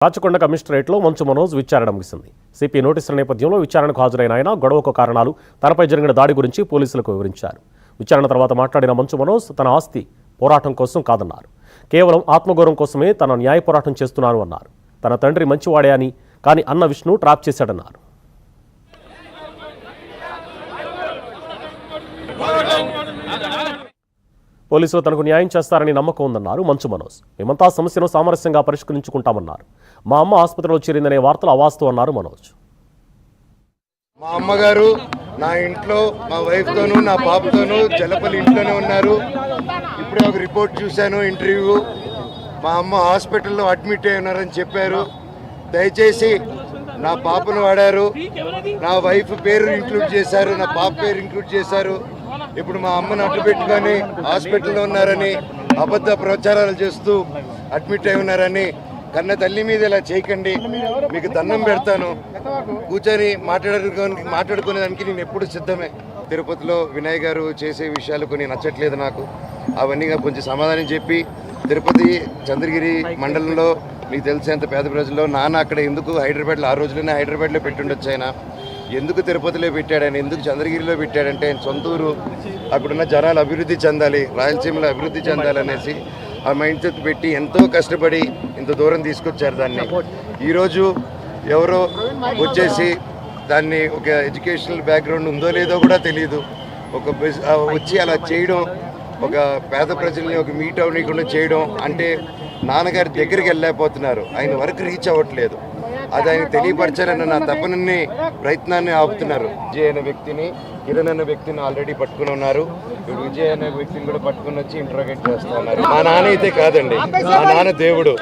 రాచకొండ కమిషనరేట్లో మంచు మనోజ్ విచారణ ముగిసింది. సిపి నోటీసుల నేపథ్యంలో విచారణకు హాజరైన ఆయన గొడవకు కారణాలు, తనపై జరిగిన దాడి గురించి పోలీసులకు వివరించారు. విచారణ తర్వాత మాట్లాడిన మంచు మనోజ్ తన ఆస్తి పోరాటం కోసం కాదన్నారు. కేవలం ఆత్మగౌరవం కోసమే తన న్యాయ పోరాటం చేస్తున్నాను అన్నారు. తన తండ్రి మంచివాడే అని, కానీ అన్న విష్ణు ట్రాప్ చేశాడన్నారు. పోలీసులు తనకు న్యాయం చేస్తారని నమ్మకం ఉందన్నారు మంచు మనోజ్. మేమంతా సమస్యను సామరస్యంగా పరిష్కరించుకుంటామన్నారు. మా అమ్మ ఆసుపత్రిలో చేరిందనే వార్తలు అవాస్తవం అన్నారు మనోజ్. మా అమ్మగారు నా ఇంట్లో మా వైఫ్తోనూ నా పాపతోనూ జలపల్లి ఇంట్లోనే ఉన్నారు. ఇప్పుడే ఒక రిపోర్ట్ చూశాను, ఇంటర్వ్యూ. మా అమ్మ హాస్పిటల్లో అడ్మిట్ అయి ఉన్నారని చెప్పారు. దయచేసి నా పాపను వాడారు, నా వైఫ్ పేరు ఇంక్లూడ్ చేశారు, నా పాప పేరు ఇంక్లూడ్ చేశారు. ఇప్పుడు మా అమ్మను అడ్డు పెట్టుకొని హాస్పిటల్లో ఉన్నారని అబద్ధ ప్రచారాలు చేస్తూ అడ్మిట్ అయి ఉన్నారని కన్న తల్లి మీద ఇలా చేయకండి, మీకు దండం పెడతాను. కూర్చొని మాట్లాడుకునేదానికి నేను ఎప్పుడు సిద్ధమే. తిరుపతిలో వినయ్ గారు చేసే విషయాలు కొన్ని నచ్చట్లేదు నాకు. అవన్నీ కొంచెం సమాధానం చెప్పి, తిరుపతి చంద్రగిరి మండలంలో మీకు తెలిసేంత పేద ప్రజల్లో నాన్న అక్కడ ఎందుకు హైదరాబాద్లో, ఆ రోజులోనే హైదరాబాద్లో పెట్టుండొచ్చు. ఆయన ఎందుకు తిరుపతిలో పెట్టాడు, ఆయన ఎందుకు చంద్రగిరిలో పెట్టాడంటే ఆయన సొంతూరు, అక్కడున్న జనాలు అభివృద్ధి చెందాలి, రాయలసీమలో అభివృద్ధి చెందాలనేసి ఆ మైండ్ సెట్ పెట్టి ఎంతో కష్టపడి ఇంత దూరం తీసుకొచ్చారు. దాన్ని ఈరోజు ఎవరో వచ్చేసి దాన్ని ఒక ఎడ్యుకేషనల్ బ్యాక్గ్రౌండ్ ఉందో లేదో కూడా తెలియదు, వచ్చి అలా చేయడం, ఒక పేద ప్రజల్ని ఒక మీట్ అవ్వకుండా చేయడం అంటే నాన్నగారి దగ్గరికి వెళ్ళలేకపోతున్నారు, ఆయన వరకు రీచ్ అవ్వట్లేదు. అది ఆయన తెలియపరచాలన్న నా తపనని ప్రయత్నాన్ని ఆపుతున్నారు. విజయ్ అనే వ్యక్తిని, కిరణ్ అనే వ్యక్తిని ఆల్రెడీ పట్టుకుని ఉన్నారు. ఇప్పుడు విజయ్ అనే వ్యక్తిని కూడా పట్టుకుని వచ్చి ఇంట్రోగేట్ చేస్తున్నారు. మా నాన్న అయితే కాదండి, మా నాన్న దేవుడు.